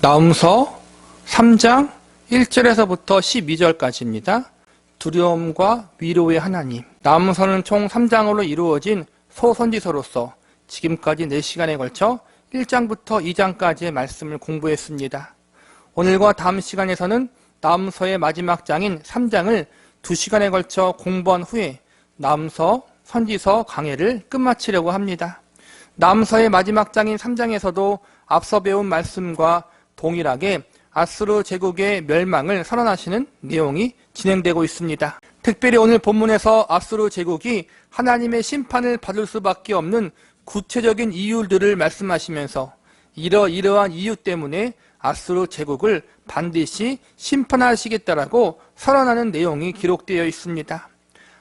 나음서 3장 1절에서부터 12절까지입니다. 두려움과 위로의 하나님. 나음서는 총 3장으로 이루어진 소선지서로서 지금까지 4시간에 걸쳐 1장부터 2장까지의 말씀을 공부했습니다. 오늘과 다음 시간에서는 나음서의 마지막 장인 3장을 2시간에 걸쳐 공부한 후에 나음서 선지서 강해를 끝마치려고 합니다. 나음서의 마지막 장인 3장에서도 앞서 배운 말씀과 동일하게 아수르 제국의 멸망을 선언하시는 내용이 진행되고 있습니다. 특별히 오늘 본문에서 아수르 제국이 하나님의 심판을 받을 수밖에 없는 구체적인 이유들을 말씀하시면서 이러이러한 이유 때문에 아수르 제국을 반드시 심판하시겠다라고 선언하는 내용이 기록되어 있습니다.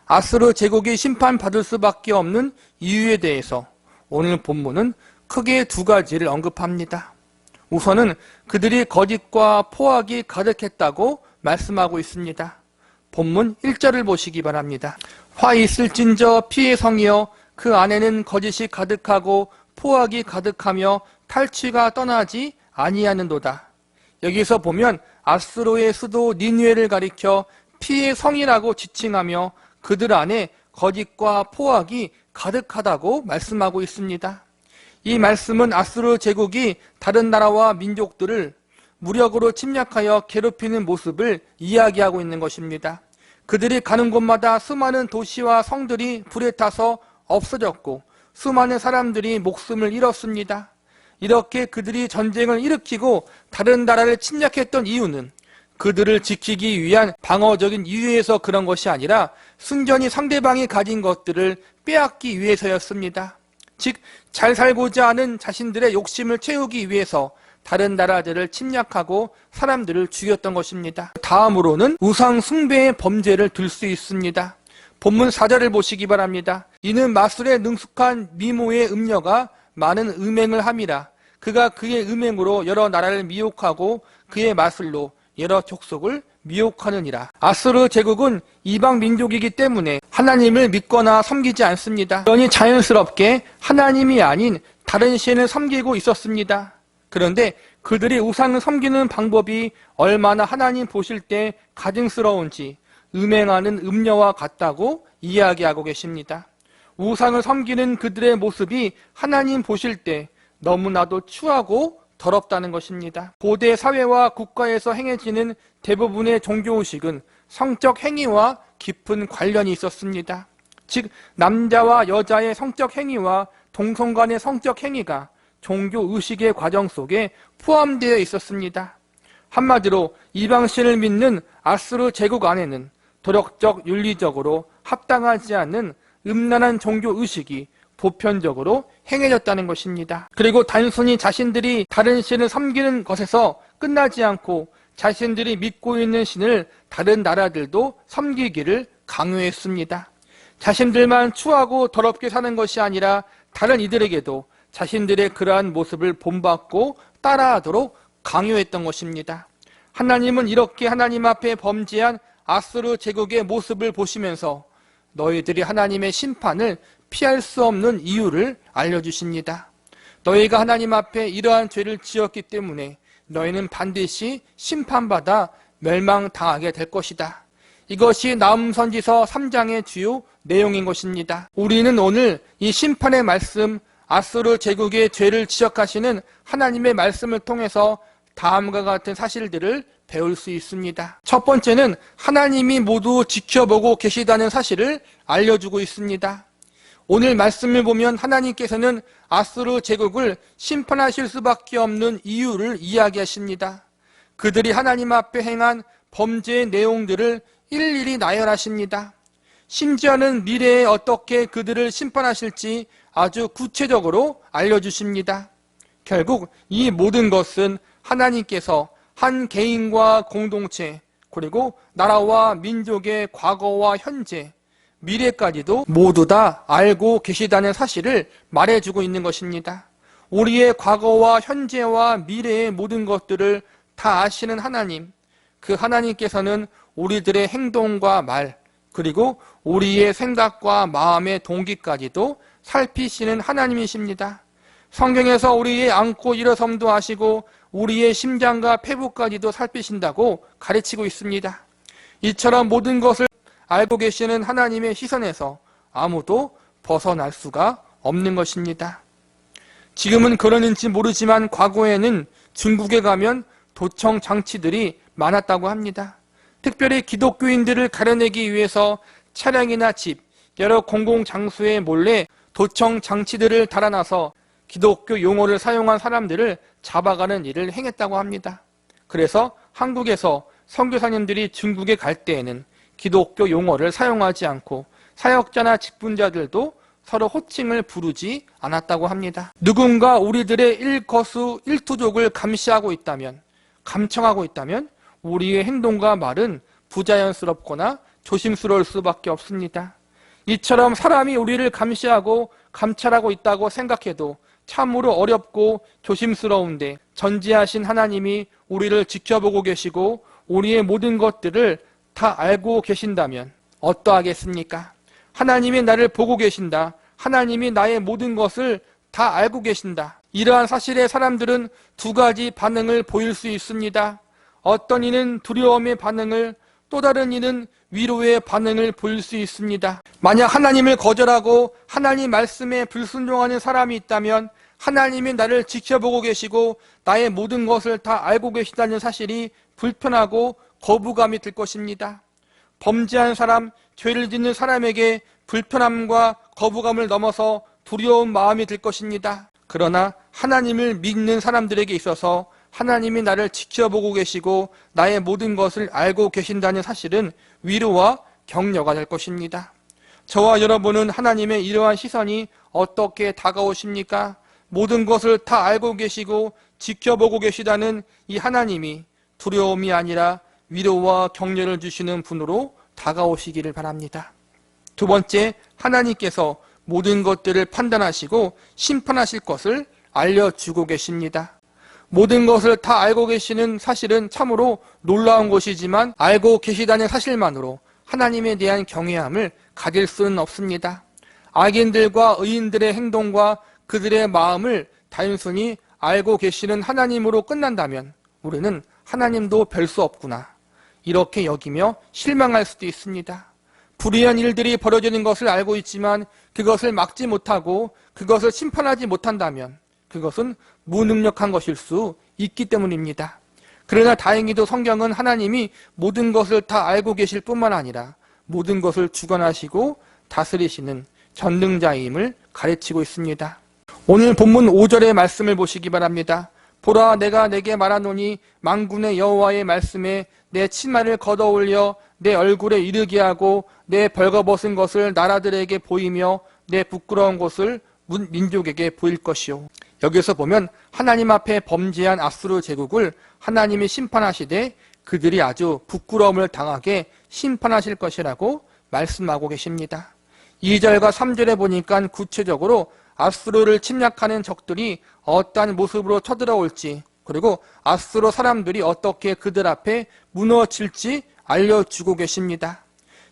아수르 제국이 심판받을 수밖에 없는 이유에 대해서 오늘 본문은 크게 2가지를 언급합니다. 우선은 그들이 거짓과 포악이 가득했다고 말씀하고 있습니다. 본문 1절을 보시기 바랍니다. 화 있을진저 피의 성이여 그 안에는 거짓이 가득하고 포악이 가득하며 탈취가 떠나지 아니하는도다. 여기서 보면 아수르의 수도 니느웨를 가리켜 피의 성이라고 지칭하며 그들 안에 거짓과 포악이 가득하다고 말씀하고 있습니다. 이 말씀은 아수르 제국이 다른 나라와 민족들을 무력으로 침략하여 괴롭히는 모습을 이야기하고 있는 것입니다. 그들이 가는 곳마다 수많은 도시와 성들이 불에 타서 없어졌고 수많은 사람들이 목숨을 잃었습니다. 이렇게 그들이 전쟁을 일으키고 다른 나라를 침략했던 이유는 그들을 지키기 위한 방어적인 이유에서 그런 것이 아니라 순전히 상대방이 가진 것들을 빼앗기 위해서였습니다. 즉, 잘 살고자 하는 자신들의 욕심을 채우기 위해서 다른 나라들을 침략하고 사람들을 죽였던 것입니다. 다음으로는 우상 숭배의 범죄를 들 수 있습니다. 본문 4절을 보시기 바랍니다. 이는 마술에 능숙한 미모의 음녀가 많은 음행을 함이라. 그가 그의 음행으로 여러 나라를 미혹하고 그의 마술로 여러 족속을 미혹하느니라. 아수르 제국은 이방 민족이기 때문에 하나님을 믿거나 섬기지 않습니다. 그러니 자연스럽게 하나님이 아닌 다른 신을 섬기고 있었습니다. 그런데 그들이 우상을 섬기는 방법이 얼마나 하나님 보실 때 가증스러운지 음행하는 음녀와 같다고 이야기하고 계십니다. 우상을 섬기는 그들의 모습이 하나님 보실 때 너무나도 추하고 더럽다는 것입니다. 고대 사회와 국가에서 행해지는 대부분의 종교의식은 성적 행위와 깊은 관련이 있었습니다. 즉, 남자와 여자의 성적 행위와 동성 간의 성적 행위가 종교의식의 과정 속에 포함되어 있었습니다. 한마디로 이방신을 믿는 아수르 제국 안에는 도덕적, 윤리적으로 합당하지 않는 음란한 종교의식이 보편적으로 행해졌다는 것입니다. 그리고 단순히 자신들이 다른 신을 섬기는 것에서 끝나지 않고 자신들이 믿고 있는 신을 다른 나라들도 섬기기를 강요했습니다. 자신들만 추하고 더럽게 사는 것이 아니라 다른 이들에게도 자신들의 그러한 모습을 본받고 따라하도록 강요했던 것입니다. 하나님은 이렇게 하나님 앞에 범죄한 아수르 제국의 모습을 보시면서 너희들이 하나님의 심판을 피할 수 없는 이유를 알려주십니다. 너희가 하나님 앞에 이러한 죄를 지었기 때문에 너희는 반드시 심판받아 멸망당하게 될 것이다. 이것이 나음선지서 3장의 주요 내용인 것입니다. 우리는 오늘 이 심판의 말씀, 아수르 제국의 죄를 지적하시는 하나님의 말씀을 통해서 다음과 같은 사실들을 배울 수 있습니다. 첫 번째는 하나님이 모두 지켜보고 계시다는 사실을 알려주고 있습니다. 오늘 말씀을 보면 하나님께서는 아수르 제국을 심판하실 수밖에 없는 이유를 이야기하십니다. 그들이 하나님 앞에 행한 범죄의 내용들을 일일이 나열하십니다. 심지어는 미래에 어떻게 그들을 심판하실지 아주 구체적으로 알려주십니다. 결국 이 모든 것은 하나님께서 한 개인과 공동체, 그리고 나라와 민족의 과거와 현재, 미래까지도 모두 다 알고 계시다는 사실을 말해주고 있는 것입니다. 우리의 과거와 현재와 미래의 모든 것들을 다 아시는 하나님, 그 하나님께서는 우리들의 행동과 말, 그리고 우리의 생각과 마음의 동기까지도 살피시는 하나님이십니다. 성경에서 우리의 앉고 일어섬도 아시고 우리의 심장과 폐부까지도 살피신다고 가르치고 있습니다. 이처럼 모든 것을 알고 계시는 하나님의 시선에서 아무도 벗어날 수가 없는 것입니다. 지금은 그러는지 모르지만 과거에는 중국에 가면 도청 장치들이 많았다고 합니다. 특별히 기독교인들을 가려내기 위해서 차량이나 집, 여러 공공장소에 몰래 도청 장치들을 달아놔서 기독교 용어를 사용한 사람들을 잡아가는 일을 행했다고 합니다. 그래서 한국에서 선교사님들이 중국에 갈 때에는 기독교 용어를 사용하지 않고 사역자나 직분자들도 서로 호칭을 부르지 않았다고 합니다. 누군가 우리들의 일거수 일투족을 감시하고 있다면, 감청하고 있다면 우리의 행동과 말은 부자연스럽거나 조심스러울 수밖에 없습니다. 이처럼 사람이 우리를 감시하고 감찰하고 있다고 생각해도 참으로 어렵고 조심스러운데 전지하신 하나님이 우리를 지켜보고 계시고 우리의 모든 것들을 다 알고 계신다면 어떠하겠습니까? 하나님이 나를 보고 계신다. 하나님이 나의 모든 것을 다 알고 계신다. 이러한 사실에 사람들은 두 가지 반응을 보일 수 있습니다. 어떤 이는 두려움의 반응을, 또 다른 이는 위로의 반응을 보일 수 있습니다. 만약 하나님을 거절하고 하나님 말씀에 불순종하는 사람이 있다면 하나님이 나를 지켜보고 계시고 나의 모든 것을 다 알고 계시다는 사실이 불편하고 거부감이 들 것입니다. 범죄한 사람, 죄를 짓는 사람에게 불편함과 거부감을 넘어서 두려운 마음이 들 것입니다. 그러나 하나님을 믿는 사람들에게 있어서 하나님이 나를 지켜보고 계시고 나의 모든 것을 알고 계신다는 사실은 위로와 격려가 될 것입니다. 저와 여러분은 하나님의 이러한 시선이 어떻게 다가오십니까? 모든 것을 다 알고 계시고 지켜보고 계시다는 이 하나님이 두려움이 아니라 위로와 격려를 주시는 분으로 다가오시기를 바랍니다. 두 번째, 하나님께서 모든 것들을 판단하시고 심판하실 것을 알려주고 계십니다. 모든 것을 다 알고 계시는 사실은 참으로 놀라운 것이지만 알고 계시다는 사실만으로 하나님에 대한 경외함을 가질 수는 없습니다. 악인들과 의인들의 행동과 그들의 마음을 단순히 알고 계시는 하나님으로 끝난다면 우리는 하나님도 별 수 없구나, 이렇게 여기며 실망할 수도 있습니다. 불의한 일들이 벌어지는 것을 알고 있지만 그것을 막지 못하고 그것을 심판하지 못한다면 그것은 무능력한 것일 수 있기 때문입니다. 그러나 다행히도 성경은 하나님이 모든 것을 다 알고 계실 뿐만 아니라 모든 것을 주관하시고 다스리시는 전능자임을 가르치고 있습니다. 오늘 본문 5절의 말씀을 보시기 바랍니다. 보라, 내가 내게 말하노니 만군의 여호와의 말씀에 내 치마를 걷어올려 내 얼굴에 이르게 하고 내 벌거벗은 것을 나라들에게 보이며 내 부끄러운 것을 민족에게 보일 것이요. 여기서 보면 하나님 앞에 범죄한 아수르 제국을 하나님이 심판하시되 그들이 아주 부끄러움을 당하게 심판하실 것이라고 말씀하고 계십니다. 2절과 3절에 보니까 구체적으로 아수르를 침략하는 적들이 어떠한 모습으로 쳐들어올지, 그리고 아수르 사람들이 어떻게 그들 앞에 무너질지 알려주고 계십니다.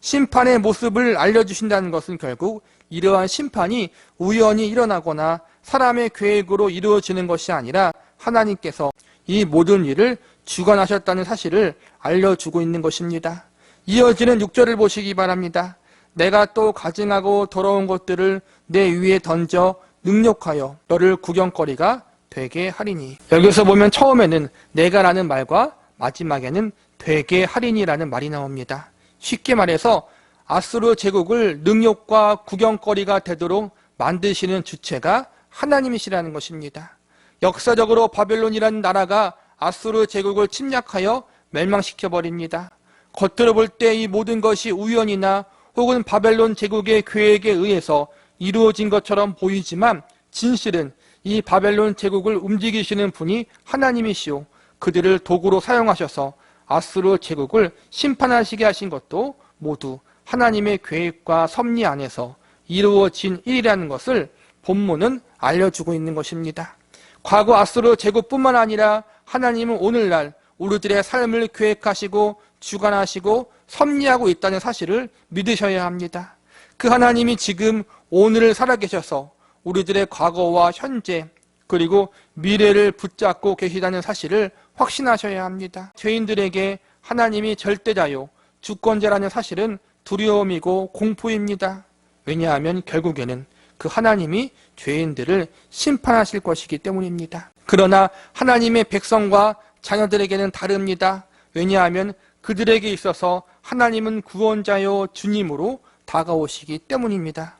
심판의 모습을 알려주신다는 것은 결국 이러한 심판이 우연히 일어나거나 사람의 계획으로 이루어지는 것이 아니라 하나님께서 이 모든 일을 주관하셨다는 사실을 알려주고 있는 것입니다. 이어지는 6절을 보시기 바랍니다. 내가 또 가증하고 더러운 것들을 내 위에 던져 능욕하여 너를 구경거리가 되게 하리니. 여기서 보면 처음에는 내가라는 말과 마지막에는 되게 하리니라는 말이 나옵니다. 쉽게 말해서 아수르 제국을 능욕과 구경거리가 되도록 만드시는 주체가 하나님이시라는 것입니다. 역사적으로 바벨론이라는 나라가 아수르 제국을 침략하여 멸망시켜버립니다. 겉으로 볼 때 이 모든 것이 우연이나 혹은 바벨론 제국의 계획에 의해서 이루어진 것처럼 보이지만 진실은 이 바벨론 제국을 움직이시는 분이 하나님이시오, 그들을 도구로 사용하셔서 아수르 제국을 심판하시게 하신 것도 모두 하나님의 계획과 섭리 안에서 이루어진 일이라는 것을 본문은 알려주고 있는 것입니다. 과거 아수르 제국뿐만 아니라 하나님은 오늘날 우리들의 삶을 계획하시고 주관하시고 섭리하고 있다는 사실을 믿으셔야 합니다. 그 하나님이 지금 오늘을 살아계셔서 우리들의 과거와 현재 그리고 미래를 붙잡고 계시다는 사실을 확신하셔야 합니다. 죄인들에게 하나님이 절대자요, 주권자라는 사실은 두려움이고 공포입니다. 왜냐하면 결국에는 그 하나님이 죄인들을 심판하실 것이기 때문입니다. 그러나 하나님의 백성과 자녀들에게는 다릅니다. 왜냐하면 그들에게 있어서 하나님은 구원자요 주님으로 다가오시기 때문입니다.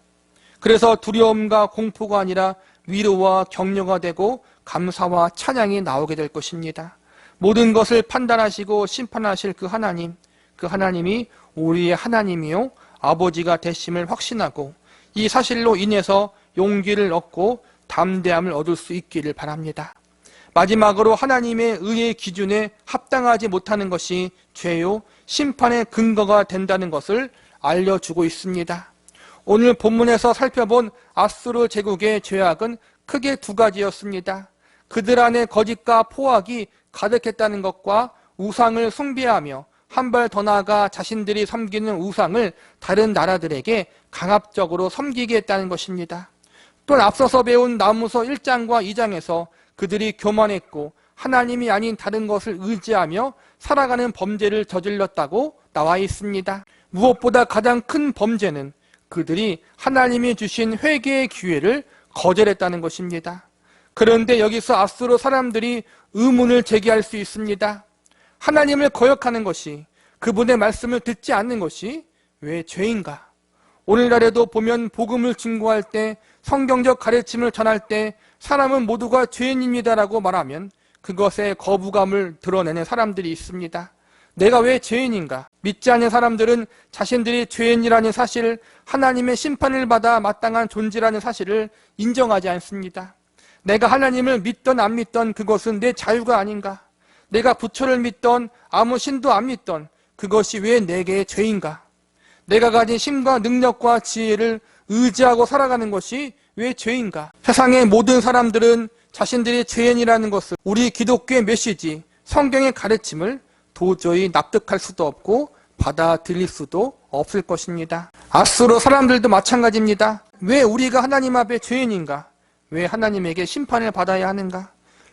그래서 두려움과 공포가 아니라 위로와 격려가 되고 감사와 찬양이 나오게 될 것입니다. 모든 것을 판단하시고 심판하실 그 하나님이 우리의 하나님이요 아버지가 되심을 확신하고 이 사실로 인해서 용기를 얻고 담대함을 얻을 수 있기를 바랍니다. 마지막으로 하나님의 의의 기준에 합당하지 못하는 것이 죄요 심판의 근거가 된다는 것을 알려주고 있습니다. 오늘 본문에서 살펴본 아수르 제국의 죄악은 크게 두 가지였습니다. 그들 안에 거짓과 포악이 가득했다는 것과 우상을 숭배하며 한 발 더 나아가 자신들이 섬기는 우상을 다른 나라들에게 강압적으로 섬기게 했다는 것입니다. 또한 앞서서 배운 나무서 1장과 2장에서 그들이 교만했고 하나님이 아닌 다른 것을 의지하며 살아가는 범죄를 저질렀다고 나와 있습니다. 무엇보다 가장 큰 범죄는 그들이 하나님이 주신 회개의 기회를 거절했다는 것입니다. 그런데 여기서 아수르 사람들이 의문을 제기할 수 있습니다. 하나님을 거역하는 것이, 그분의 말씀을 듣지 않는 것이 왜 죄인가? 오늘날에도 보면 복음을 증거할 때, 성경적 가르침을 전할 때 사람은 모두가 죄인입니다라고 말하면 그것에 거부감을 드러내는 사람들이 있습니다. 내가 왜 죄인인가? 믿지 않는 사람들은 자신들이 죄인이라는 사실을, 하나님의 심판을 받아 마땅한 존재라는 사실을 인정하지 않습니다. 내가 하나님을 믿던 안 믿던 그것은 내 자유가 아닌가? 내가 부처를 믿던 아무 신도 안 믿던 그것이 왜 내게 죄인가? 내가 가진 힘과 능력과 지혜를 의지하고 살아가는 것이 왜 죄인가? 세상의 모든 사람들은 자신들이 죄인이라는 것을, 우리 기독교의 메시지, 성경의 가르침을 도저히 납득할 수도 없고 받아들일 수도 없을 것입니다. 아수르 사람들도 마찬가지입니다. 왜 우리가 하나님 앞에 죄인인가? 왜 하나님에게 심판을 받아야 하는가?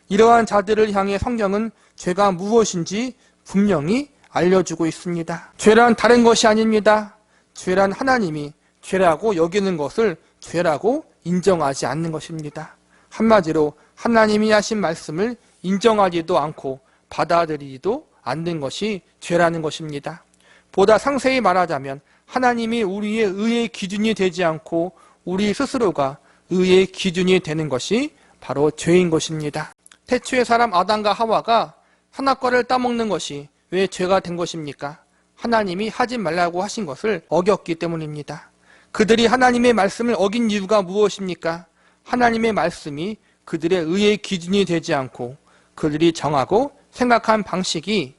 이러한 자들을 향해 성경은 죄가 무엇인지 분명히 알려주고 있습니다. 죄란 다른 것이 아닙니다. 죄란 하나님이 죄라고 여기는 것을 죄라고 인정하지 않는 것입니다. 한마디로 하나님이 하신 말씀을 인정하지도 않고 받아들이지도 않는 것이 죄라는 것입니다. 보다 상세히 말하자면 하나님이 우리의 의의 기준이 되지 않고 우리 스스로가 의의 기준이 되는 것이 바로 죄인 것입니다. 태초의 사람 아담과 하와가 선악과를 따먹는 것이 왜 죄가 된 것입니까? 하나님이 하지 말라고 하신 것을 어겼기 때문입니다. 그들이 하나님의 말씀을 어긴 이유가 무엇입니까? 하나님의 말씀이 그들의 의의 기준이 되지 않고 그들이 정하고 생각한 방식이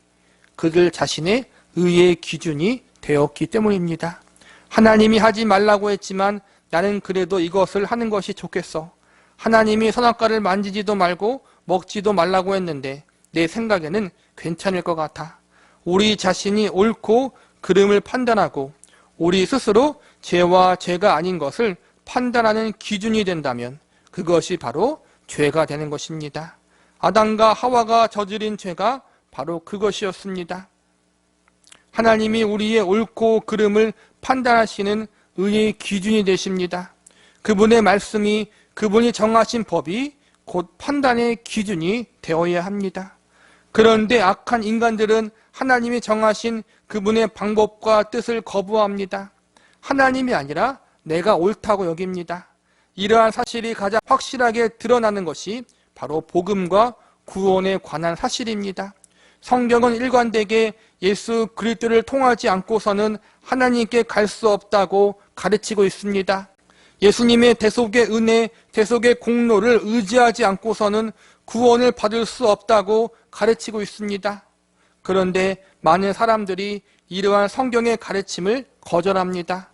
그들 자신의 의의 기준이 되었기 때문입니다. 하나님이 하지 말라고 했지만 나는 그래도 이것을 하는 것이 좋겠어. 하나님이 선악과를 만지지도 말고 먹지도 말라고 했는데 내 생각에는 괜찮을 것 같아. 우리 자신이 옳고 그름을 판단하고 우리 스스로 죄와 죄가 아닌 것을 판단하는 기준이 된다면 그것이 바로 죄가 되는 것입니다. 아담과 하와가 저지른 죄가 바로 그것이었습니다. 하나님이 우리의 옳고 그름을 판단하시는 의의 기준이 되십니다. 그분의 말씀이, 그분이 정하신 법이 곧 판단의 기준이 되어야 합니다. 그런데 악한 인간들은 하나님이 정하신 그분의 방법과 뜻을 거부합니다. 하나님이 아니라 내가 옳다고 여깁니다. 이러한 사실이 가장 확실하게 드러나는 것이 바로 복음과 구원에 관한 사실입니다. 성경은 일관되게 예수 그리스도를 통하지 않고서는 하나님께 갈 수 없다고 가르치고 있습니다. 예수님의 대속의 은혜, 대속의 공로를 의지하지 않고서는 구원을 받을 수 없다고 가르치고 있습니다. 그런데 많은 사람들이 이러한 성경의 가르침을 거절합니다.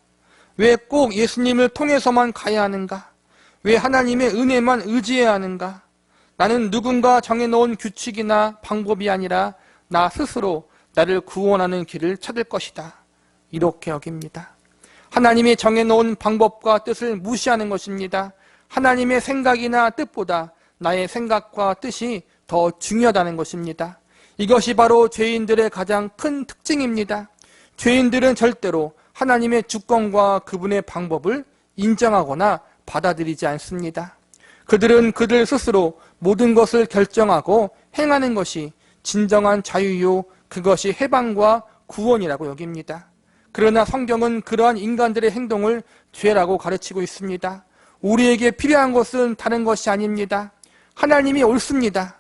왜 꼭 예수님을 통해서만 가야 하는가? 왜 하나님의 은혜만 의지해야 하는가? 나는 누군가 정해놓은 규칙이나 방법이 아니라 나 스스로 나를 구원하는 길을 찾을 것이다. 이렇게 여깁니다. 하나님이 정해놓은 방법과 뜻을 무시하는 것입니다. 하나님의 생각이나 뜻보다 나의 생각과 뜻이 더 중요하다는 것입니다. 이것이 바로 죄인들의 가장 큰 특징입니다. 죄인들은 절대로 하나님의 주권과 그분의 방법을 인정하거나 받아들이지 않습니다. 그들은 그들 스스로 모든 것을 결정하고 행하는 것이 진정한 자유요, 그것이 해방과 구원이라고 여깁니다. 그러나 성경은 그러한 인간들의 행동을 죄라고 가르치고 있습니다. 우리에게 필요한 것은 다른 것이 아닙니다. 하나님이 옳습니다.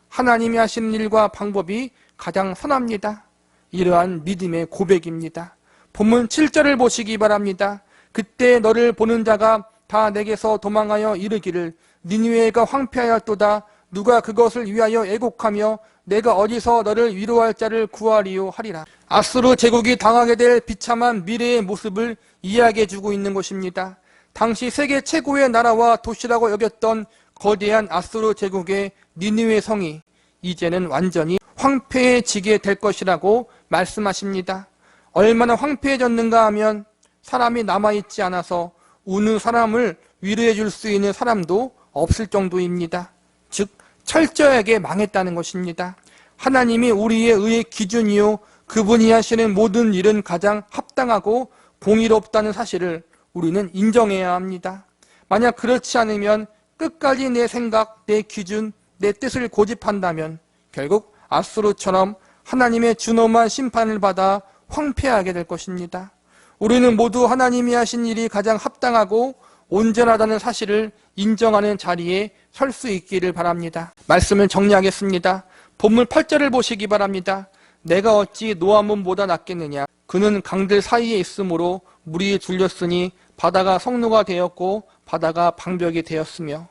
하나님이 하시는 일과 방법이 가장 선합니다. 이러한 믿음의 고백입니다. 본문 7절을 보시기 바랍니다. 그때 너를 보는 자가 다 내게서 도망하여 이르기를 니느웨가 황폐하였도다. 누가 그것을 위하여 애곡하며 내가 어디서 너를 위로할 자를 구하리요 하리라. 아수르 제국이 당하게 될 비참한 미래의 모습을 이야기해주고 있는 것입니다. 당시 세계 최고의 나라와 도시라고 여겼던 거대한 아수르 제국의 니느웨 성이 이제는 완전히 황폐해지게 될 것이라고 말씀하십니다. 얼마나 황폐해졌는가 하면 사람이 남아있지 않아서 우는 사람을 위로해 줄 수 있는 사람도 없을 정도입니다. 즉 철저하게 망했다는 것입니다. 하나님이 우리의 의의 기준이요 그분이 하시는 모든 일은 가장 합당하고 공의롭다는 사실을 우리는 인정해야 합니다. 만약 그렇지 않으면 끝까지 내 생각, 내 기준, 내 뜻을 고집한다면 결국 아수르처럼 하나님의 준엄한 심판을 받아 황폐하게 될 것입니다. 우리는 모두 하나님이 하신 일이 가장 합당하고 온전하다는 사실을 인정하는 자리에 설 수 있기를 바랍니다. 말씀을 정리하겠습니다. 본문 8절을 보시기 바랍니다. 내가 어찌 노아몬보다 낫겠느냐. 그는 강들 사이에 있으므로 물이 둘렸으니 바다가 성루가 되었고 바다가 방벽이 되었으며.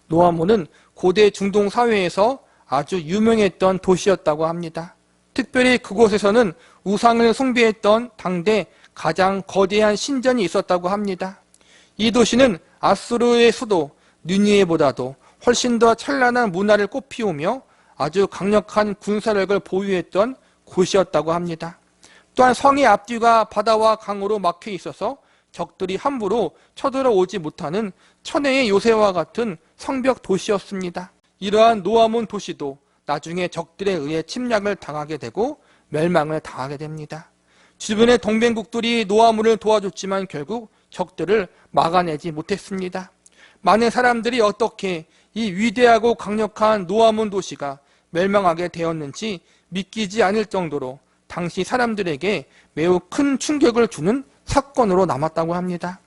노아몬은 고대 중동 사회에서 아주 유명했던 도시였다고 합니다. 특별히 그곳에서는 우상을 숭배했던 당대 가장 거대한 신전이 있었다고 합니다. 이 도시는 아수르의 수도 니느웨보다도 훨씬 더 찬란한 문화를 꽃피우며 아주 강력한 군사력을 보유했던 곳이었다고 합니다. 또한 성의 앞뒤가 바다와 강으로 막혀 있어서 적들이 함부로 쳐들어오지 못하는 천혜의 요새와 같은 성벽 도시였습니다. 이러한 노아몬 도시도 나중에 적들에 의해 침략을 당하게 되고 멸망을 당하게 됩니다. 주변의 동맹국들이 노아몬을 도와줬지만 결국 적들을 막아내지 못했습니다. 많은 사람들이 어떻게 이 위대하고 강력한 노아몬 도시가 멸망하게 되었는지 믿기지 않을 정도로 당시 사람들에게 매우 큰 충격을 주는 사건으로 남았다고 합니다.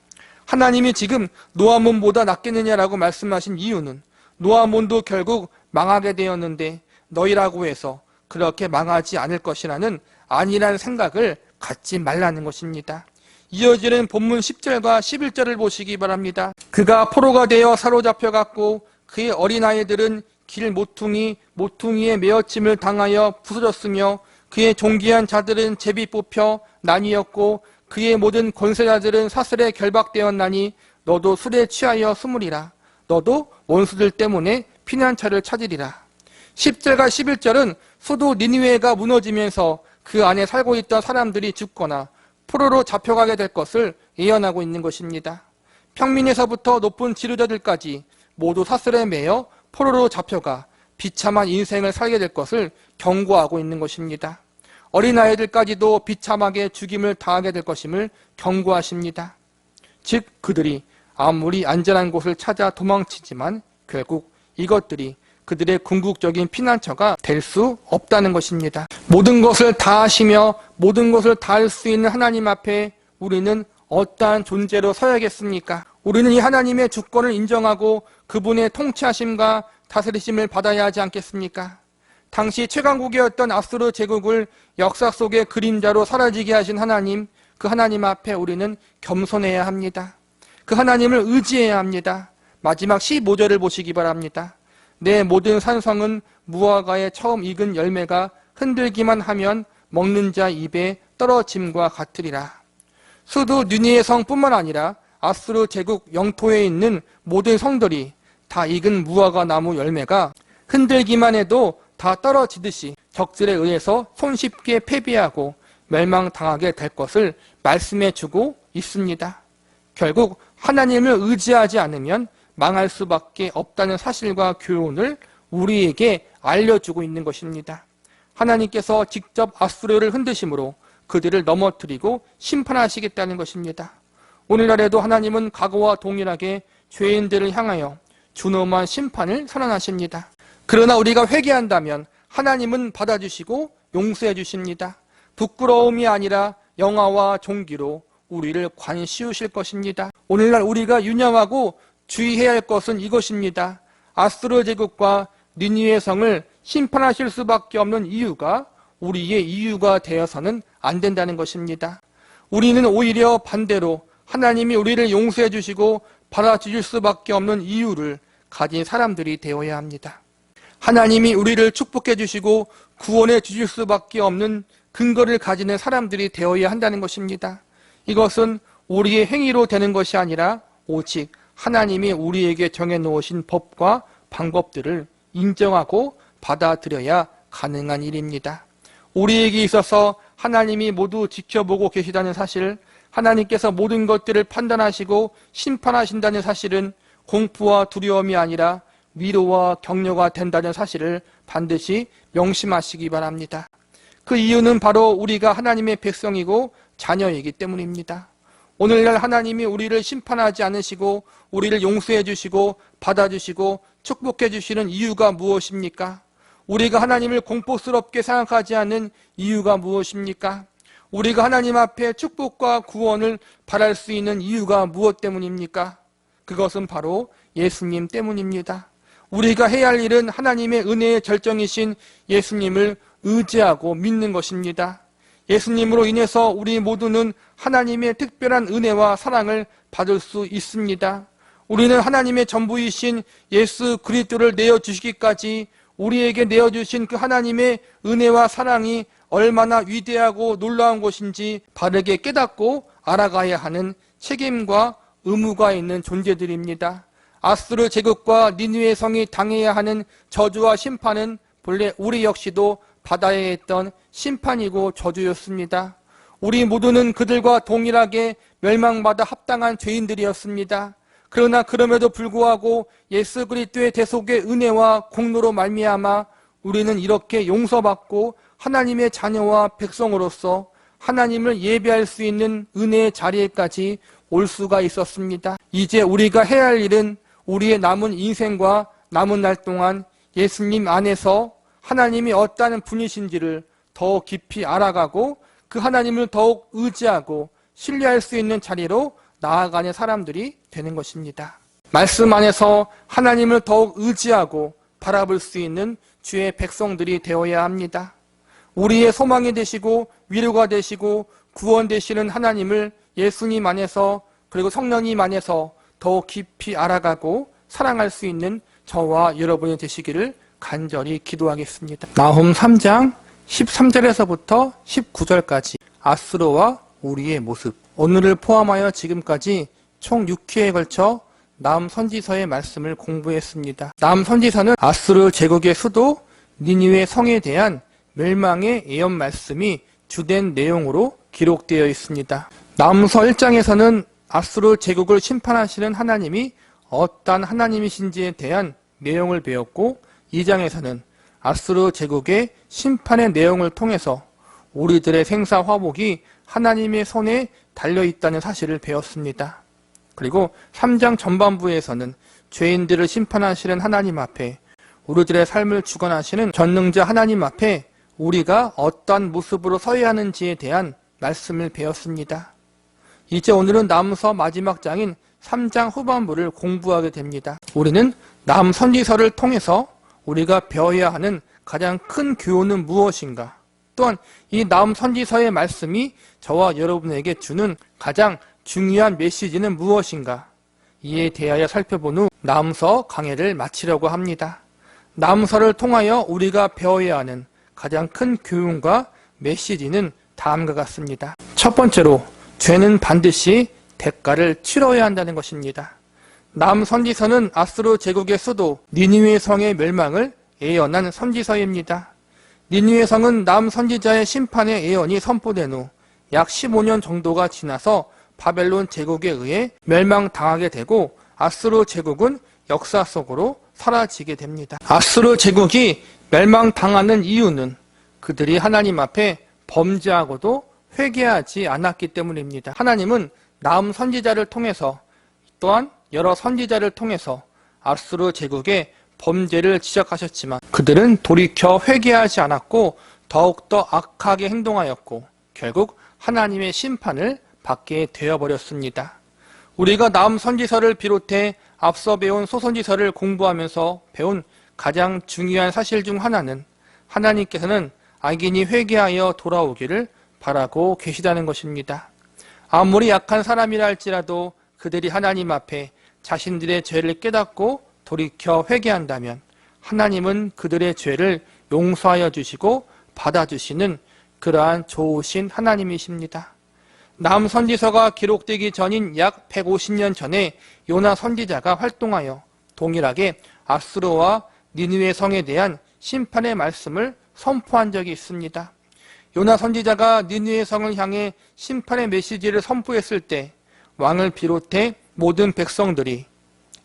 하나님이 지금 노아몬보다 낫겠느냐라고 말씀하신 이유는 노아몬도 결국 망하게 되었는데 너희라고 해서 그렇게 망하지 않을 것이라는 안일한 생각을 갖지 말라는 것입니다. 이어지는 본문 10절과 11절을 보시기 바랍니다. 그가 포로가 되어 사로잡혀갔고 그의 어린아이들은 길 모퉁이에 메어침을 당하여 부서졌으며 그의 존귀한 자들은 제비 뽑혀 나뉘었고 그의 모든 권세자들은 사슬에 결박되었나니 너도 술에 취하여 숨으리라. 너도 원수들 때문에 피난처를 찾으리라. 10절과 11절은 수도 니느웨가 무너지면서 그 안에 살고 있던 사람들이 죽거나 포로로 잡혀가게 될 것을 예언하고 있는 것입니다. 평민에서부터 높은 지도자들까지 모두 사슬에 매여 포로로 잡혀가 비참한 인생을 살게 될 것을 경고하고 있는 것입니다. 어린아이들까지도 비참하게 죽임을 당하게 될 것임을 경고하십니다. 즉 그들이 아무리 안전한 곳을 찾아 도망치지만 결국 이것들이 그들의 궁극적인 피난처가 될 수 없다는 것입니다. 모든 것을 다 하시며 모든 것을 다 할 수 있는 하나님 앞에 우리는 어떠한 존재로 서야겠습니까? 우리는 이 하나님의 주권을 인정하고 그분의 통치하심과 다스리심을 받아야 하지 않겠습니까? 당시 최강국이었던 아수르 제국을 역사 속의 그림자로 사라지게 하신 하나님, 그 하나님 앞에 우리는 겸손해야 합니다. 그 하나님을 의지해야 합니다. 마지막 15절을 보시기 바랍니다. 내 모든 산성은 무화과의 처음 익은 열매가 흔들기만 하면 먹는 자 입에 떨어짐과 같으리라. 수도 니느웨 성뿐만 아니라 아수르 제국 영토에 있는 모든 성들이 다 익은 무화과 나무 열매가 흔들기만 해도 다 떨어지듯이 적들에 의해서 손쉽게 패배하고 멸망당하게 될 것을 말씀해 주고 있습니다. 결국 하나님을 의지하지 않으면 망할 수밖에 없다는 사실과 교훈을 우리에게 알려주고 있는 것입니다. 하나님께서 직접 아수르를 흔드심으로 그들을 넘어뜨리고 심판하시겠다는 것입니다. 오늘날에도 하나님은 과거와 동일하게 죄인들을 향하여 준엄한 심판을 선언하십니다. 그러나 우리가 회개한다면 하나님은 받아주시고 용서해 주십니다. 부끄러움이 아니라 영화와 존귀로 우리를 관씌우실 것입니다. 오늘날 우리가 유념하고 주의해야 할 것은 이것입니다. 아수르 제국과 니느웨 성을 심판하실 수밖에 없는 이유가 우리의 이유가 되어서는 안 된다는 것입니다. 우리는 오히려 반대로 하나님이 우리를 용서해 주시고 받아주실 수밖에 없는 이유를 가진 사람들이 되어야 합니다. 하나님이 우리를 축복해 주시고 구원해 주실 수밖에 없는 근거를 가지는 사람들이 되어야 한다는 것입니다. 이것은 우리의 행위로 되는 것이 아니라 오직 하나님이 우리에게 정해놓으신 법과 방법들을 인정하고 받아들여야 가능한 일입니다. 우리에게 있어서 하나님이 모두 지켜보고 계시다는 사실, 하나님께서 모든 것들을 판단하시고 심판하신다는 사실은 공포와 두려움이 아니라 위로와 격려가 된다는 사실을 반드시 명심하시기 바랍니다. 그 이유는 바로 우리가 하나님의 백성이고 자녀이기 때문입니다. 오늘날 하나님이 우리를 심판하지 않으시고 우리를 용서해 주시고 받아주시고 축복해 주시는 이유가 무엇입니까? 우리가 하나님을 공포스럽게 생각하지 않는 이유가 무엇입니까? 우리가 하나님 앞에 축복과 구원을 바랄 수 있는 이유가 무엇 때문입니까? 그것은 바로 예수님 때문입니다. 우리가 해야 할 일은 하나님의 은혜의 결정이신 예수님을 의지하고 믿는 것입니다. 예수님으로 인해서 우리 모두는 하나님의 특별한 은혜와 사랑을 받을 수 있습니다. 우리는 하나님의 전부이신 예수 그리스도를 내어주시기까지 우리에게 내어주신 그 하나님의 은혜와 사랑이 얼마나 위대하고 놀라운 것인지 바르게 깨닫고 알아가야 하는 책임과 의무가 있는 존재들입니다. 아수르 제국과 니느웨 성이 당해야 하는 저주와 심판은 본래 우리 역시도 받아야 했던 심판이고 저주였습니다. 우리 모두는 그들과 동일하게 멸망받아 합당한 죄인들이었습니다. 그러나 그럼에도 불구하고 예수 그리스도의 대속의 은혜와 공로로 말미암아 우리는 이렇게 용서받고 하나님의 자녀와 백성으로서 하나님을 예배할 수 있는 은혜의 자리에까지 올 수가 있었습니다. 이제 우리가 해야 할 일은 우리의 남은 인생과 남은 날 동안 예수님 안에서 하나님이 어떠한 분이신지를 더 깊이 알아가고 그 하나님을 더욱 의지하고 신뢰할 수 있는 자리로 나아가는 사람들이 되는 것입니다. 말씀 안에서 하나님을 더욱 의지하고 바라볼 수 있는 주의 백성들이 되어야 합니다. 우리의 소망이 되시고 위로가 되시고 구원 되시는 하나님을 예수님 안에서 그리고 성령님 안에서 더욱 깊이 알아가고 사랑할 수 있는 저와 여러분이 되시기를 간절히 기도하겠습니다. 나훔 3장 13절에서부터 19절까지 아수르와 우리의 모습. 오늘을 포함하여 지금까지 총 6회에 걸쳐 나훔 선지서의 말씀을 공부했습니다. 나훔 선지서는 아수르 제국의 수도 니느웨 성에 대한 멸망의 예언 말씀이 주된 내용으로 기록되어 있습니다. 나훔서 1장에서는 아수르 제국을 심판하시는 하나님이 어떤 하나님이신지에 대한 내용을 배웠고 2장에서는 아수르 제국의 심판의 내용을 통해서 우리들의 생사 화복이 하나님의 손에 달려있다는 사실을 배웠습니다. 그리고 3장 전반부에서는 죄인들을 심판하시는 하나님 앞에 우리들의 삶을 주관하시는 전능자 하나님 앞에 우리가 어떠한 모습으로 서야 하는지에 대한 말씀을 배웠습니다. 이제 오늘은 나훔서 마지막 장인 3장 후반부를 공부하게 됩니다. 우리는 나훔 선지서를 통해서 우리가 배워야 하는 가장 큰 교훈은 무엇인가? 또한 이 나훔 선지서의 말씀이 저와 여러분에게 주는 가장 중요한 메시지는 무엇인가? 이에 대하여 살펴본 후 나훔서 강해를 마치려고 합니다. 나훔서를 통하여 우리가 배워야 하는 가장 큰 교훈과 메시지는 다음과 같습니다. 첫 번째로 죄는 반드시 대가를 치러야 한다는 것입니다. 나훔 선지서는 아수르 제국의 수도 니느웨 성의 멸망을 예언한 선지서입니다. 니느웨 성은 나훔 선지자의 심판의 예언이 선포된 후 약 15년 정도가 지나서 바벨론 제국에 의해 멸망당하게 되고 아수르 제국은 역사 속으로 사라지게 됩니다. 아수르 제국이 멸망당하는 이유는 그들이 하나님 앞에 범죄하고도 회개하지 않았기 때문입니다. 하나님은 나훔 선지자를 통해서 또한 여러 선지자를 통해서 아수르 제국의 범죄를 지적하셨지만 그들은 돌이켜 회개하지 않았고 더욱더 악하게 행동하였고 결국 하나님의 심판을 받게 되어버렸습니다. 우리가 나훔 선지서를 비롯해 앞서 배운 소선지서를 공부하면서 배운 가장 중요한 사실 중 하나는 하나님께서는 악인이 회개하여 돌아오기를 바라고 계시다는 것입니다. 아무리 약한 사람이라 할지라도 그들이 하나님 앞에 자신들의 죄를 깨닫고 돌이켜 회개한다면 하나님은 그들의 죄를 용서하여 주시고 받아주시는 그러한 좋으신 하나님이십니다. 나훔 선지서가 기록되기 전인 약 150년 전에 요나 선지자가 활동하여 동일하게 아수르와 니느웨 성에 대한 심판의 말씀을 선포한 적이 있습니다. 요나 선지자가 니느웨 성을 향해 심판의 메시지를 선포했을 때 왕을 비롯해 모든 백성들이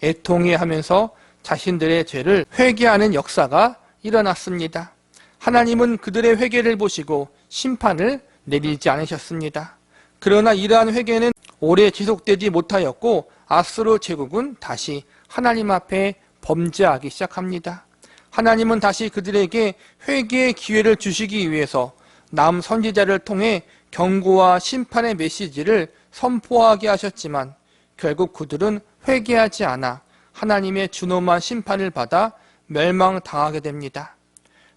애통해하면서 자신들의 죄를 회개하는 역사가 일어났습니다. 하나님은 그들의 회개를 보시고 심판을 내리지 않으셨습니다. 그러나 이러한 회개는 오래 지속되지 못하였고 아수르 제국은 다시 하나님 앞에 범죄하기 시작합니다. 하나님은 다시 그들에게 회개의 기회를 주시기 위해서 나훔 선지자를 통해 경고와 심판의 메시지를 선포하게 하셨지만 결국 그들은 회개하지 않아 하나님의 준엄한 심판을 받아 멸망당하게 됩니다.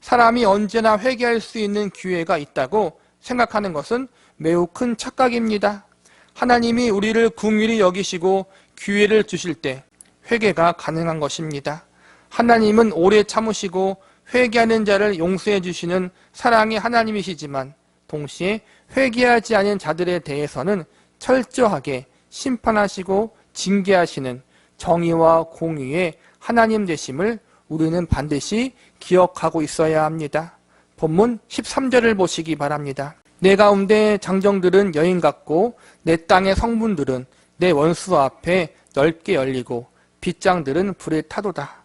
사람이 언제나 회개할 수 있는 기회가 있다고 생각하는 것은 매우 큰 착각입니다. 하나님이 우리를 긍휼히 여기시고 기회를 주실 때 회개가 가능한 것입니다. 하나님은 오래 참으시고 회개하는 자를 용서해 주시는 사랑의 하나님이시지만 동시에 회개하지 않은 자들에 대해서는 철저하게 심판하시고 징계하시는 정의와 공의의 하나님 되심을 우리는 반드시 기억하고 있어야 합니다. 본문 13절을 보시기 바랍니다. 내 가운데 장정들은 여인 같고 내 땅의 성문들은 내 원수 앞에 넓게 열리고 빗장들은 불에 타도다.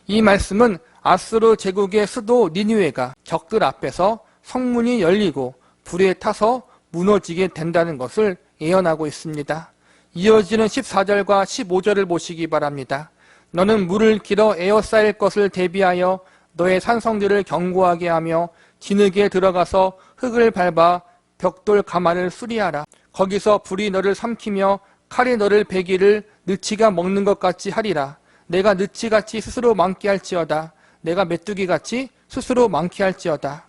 이 말씀은 아수르 제국의 수도 니느웨가 적들 앞에서 성문이 열리고 불에 타서 무너지게 된다는 것을 예언하고 있습니다. 이어지는 14절과 15절을 보시기 바랍니다. 너는 물을 길어 에워싸일 것을 대비하여 너의 산성들을 견고하게 하며 진흙에 들어가서 흙을 밟아 벽돌 가마를 수리하라. 거기서 불이 너를 삼키며 칼이 너를 베기를 느치가 먹는 것 같이 하리라. 내가 느치같이 스스로 많게 할지어다. 내가 메뚜기같이 스스로 많게 할지어다.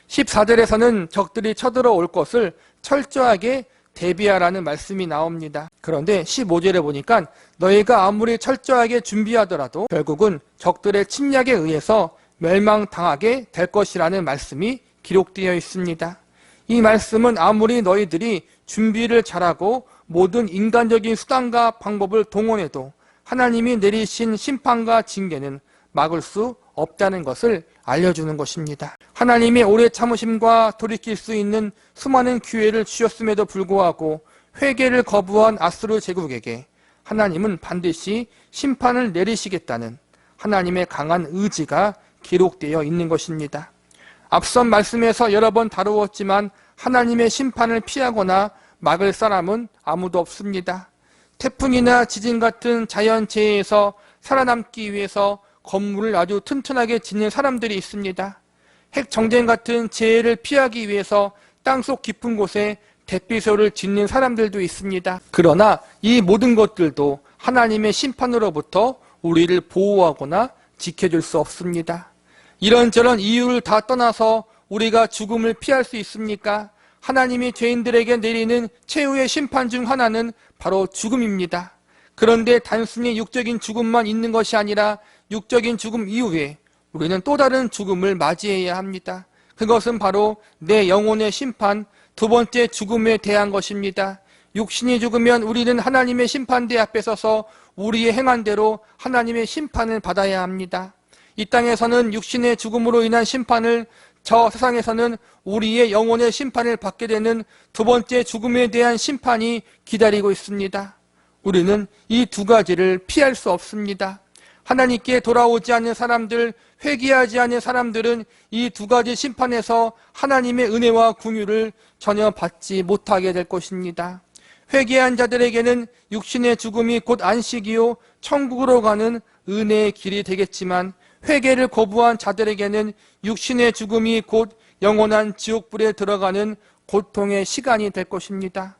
14절에서는 적들이 쳐들어올 것을 철저하게 대비하라는 말씀이 나옵니다. 그런데 15절에 보니까 너희가 아무리 철저하게 준비하더라도 결국은 적들의 침략에 의해서 멸망당하게 될 것이라는 말씀이 기록되어 있습니다. 이 말씀은 아무리 너희들이 준비를 잘하고 모든 인간적인 수단과 방법을 동원해도 하나님이 내리신 심판과 징계는 막을 수 없다는 것을 알려주는 것입니다. 하나님의 오래 참으심과 돌이킬 수 있는 수많은 기회를 주셨음에도 불구하고 회개를 거부한 아수르 제국에게 하나님은 반드시 심판을 내리시겠다는 하나님의 강한 의지가 기록되어 있는 것입니다. 앞선 말씀에서 여러 번 다루었지만 하나님의 심판을 피하거나 막을 사람은 아무도 없습니다. 태풍이나 지진 같은 자연재해에서 살아남기 위해서 건물을 아주 튼튼하게 짓는 사람들이 있습니다. 핵정쟁 같은 재해를 피하기 위해서 땅속 깊은 곳에 대피소를 짓는 사람들도 있습니다. 그러나 이 모든 것들도 하나님의 심판으로부터 우리를 보호하거나 지켜줄 수 없습니다. 이런저런 이유를 다 떠나서 우리가 죽음을 피할 수 있습니까? 하나님이 죄인들에게 내리는 최후의 심판 중 하나는 바로 죽음입니다. 그런데 단순히 육적인 죽음만 있는 것이 아니라 육적인 죽음 이후에 우리는 또 다른 죽음을 맞이해야 합니다. 그것은 바로 내 영혼의 심판, 두 번째 죽음에 대한 것입니다. 육신이 죽으면 우리는 하나님의 심판대 앞에 서서 우리의 행한 대로 하나님의 심판을 받아야 합니다. 이 땅에서는 육신의 죽음으로 인한 심판을, 저 세상에서는 우리의 영혼의 심판을 받게 되는 두 번째 죽음에 대한 심판이 기다리고 있습니다. 우리는 이 두 가지를 피할 수 없습니다. 하나님께 돌아오지 않는 사람들, 회개하지 않는 사람들은 이 두 가지 심판에서 하나님의 은혜와 긍휼을 전혀 받지 못하게 될 것입니다. 회개한 자들에게는 육신의 죽음이 곧 안식이요 천국으로 가는 은혜의 길이 되겠지만, 회개를 거부한 자들에게는 육신의 죽음이 곧 영원한 지옥불에 들어가는 고통의 시간이 될 것입니다.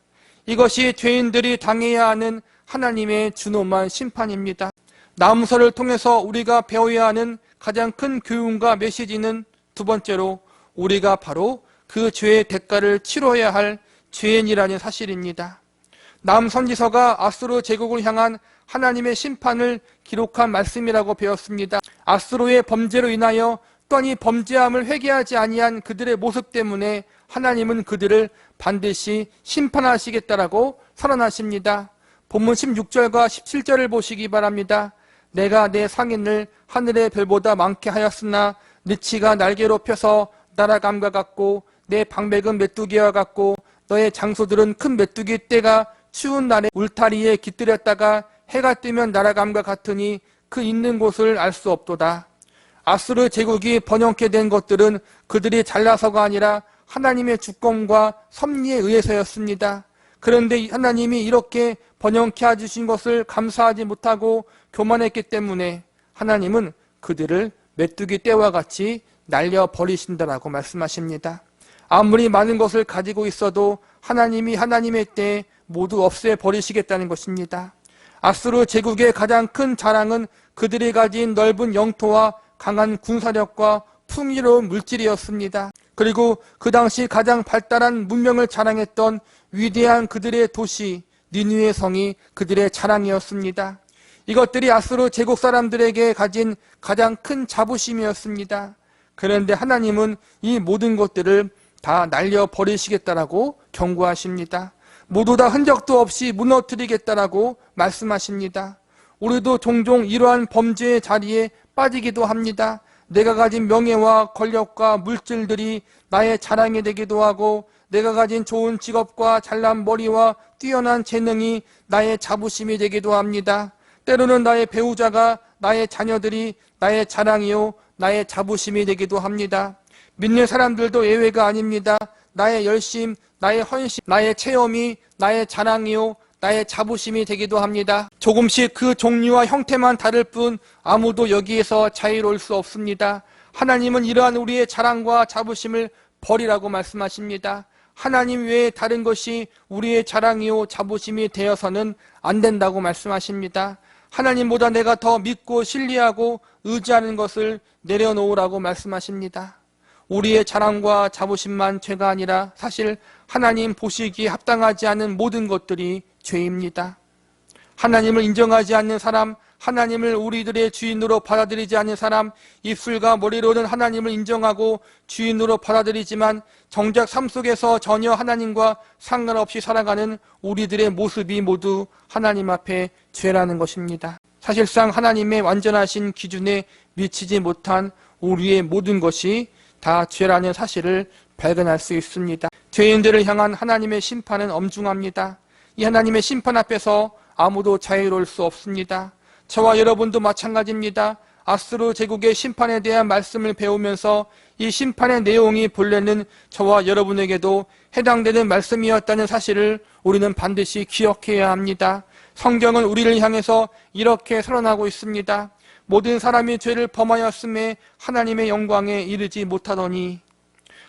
이것이 죄인들이 당해야 하는 하나님의 준엄한 심판입니다. 나무서를 통해서 우리가 배워야 하는 가장 큰 교훈과 메시지는 두 번째로, 우리가 바로 그 죄의 대가를 치러야 할 죄인이라는 사실입니다. 남 선지서가 아수르 제국을 향한 하나님의 심판을 기록한 말씀이라고 배웠습니다. 아수르의 범죄로 인하여 또한 범죄함을 회개하지 아니한 그들의 모습 때문에 하나님은 그들을 반드시 심판하시겠다라고 선언하십니다. 본문 16절과 17절을 보시기 바랍니다. 내가 내 상인을 하늘의 별보다 많게 하였으나 느치가 날개로 펴서 날아감과 같고 내 방백은 메뚜기와 같고 너의 장소들은 큰 메뚜기 떼가 추운 날에 울타리에 깃들였다가 해가 뜨면 날아감과 같으니 그 있는 곳을 알 수 없도다. 아수르 제국이 번영케 된 것들은 그들이 잘나서가 아니라 하나님의 주권과 섭리에 의해서였습니다. 그런데 하나님이 이렇게 번영케 해주신 것을 감사하지 못하고 교만했기 때문에 하나님은 그들을 메뚜기 떼와 같이 날려버리신다라고 말씀하십니다. 아무리 많은 것을 가지고 있어도 하나님이 하나님의 때에 모두 없애버리시겠다는 것입니다. 아수르 제국의 가장 큰 자랑은 그들이 가진 넓은 영토와 강한 군사력과 풍요로운 물질이었습니다. 그리고 그 당시 가장 발달한 문명을 자랑했던 위대한 그들의 도시 니느웨 성이 그들의 자랑이었습니다. 이것들이 아수르 제국 사람들에게 가진 가장 큰 자부심이었습니다. 그런데 하나님은 이 모든 것들을 다 날려버리시겠다라고 경고하십니다. 모두 다 흔적도 없이 무너뜨리겠다라고 말씀하십니다. 우리도 종종 이러한 범죄의 자리에 빠지기도 합니다. 내가 가진 명예와 권력과 물질들이 나의 자랑이 되기도 하고, 내가 가진 좋은 직업과 잘난 머리와 뛰어난 재능이 나의 자부심이 되기도 합니다. 때로는 나의 배우자가, 나의 자녀들이 나의 자랑이요 나의 자부심이 되기도 합니다. 믿는 사람들도 예외가 아닙니다. 나의 열심, 나의 헌신, 나의 체험이 나의 자랑이요 나의 자부심이 되기도 합니다. 조금씩 그 종류와 형태만 다를 뿐 아무도 여기에서 자유로울 수 없습니다. 하나님은 이러한 우리의 자랑과 자부심을 버리라고 말씀하십니다. 하나님 외에 다른 것이 우리의 자랑이요 자부심이 되어서는 안 된다고 말씀하십니다. 하나님보다 내가 더 믿고 신뢰하고 의지하는 것을 내려놓으라고 말씀하십니다. 우리의 자랑과 자부심만 죄가 아니라 사실 하나님 보시기에 합당하지 않은 모든 것들이 죄입니다. 하나님을 인정하지 않는 사람, 하나님을 우리들의 주인으로 받아들이지 않는 사람, 입술과 머리로는 하나님을 인정하고 주인으로 받아들이지만 정작 삶 속에서 전혀 하나님과 상관없이 살아가는 우리들의 모습이 모두 하나님 앞에 죄라는 것입니다. 사실상 하나님의 완전하신 기준에 미치지 못한 우리의 모든 것이 다 죄라는 사실을 발견할 수 있습니다. 죄인들을 향한 하나님의 심판은 엄중합니다. 이 하나님의 심판 앞에서 아무도 자유로울 수 없습니다. 저와 여러분도 마찬가지입니다. 아수르 제국의 심판에 대한 말씀을 배우면서 이 심판의 내용이 본래는 저와 여러분에게도 해당되는 말씀이었다는 사실을 우리는 반드시 기억해야 합니다. 성경은 우리를 향해서 이렇게 선언하고 있습니다. 모든 사람이 죄를 범하였음에 하나님의 영광에 이르지 못하더니,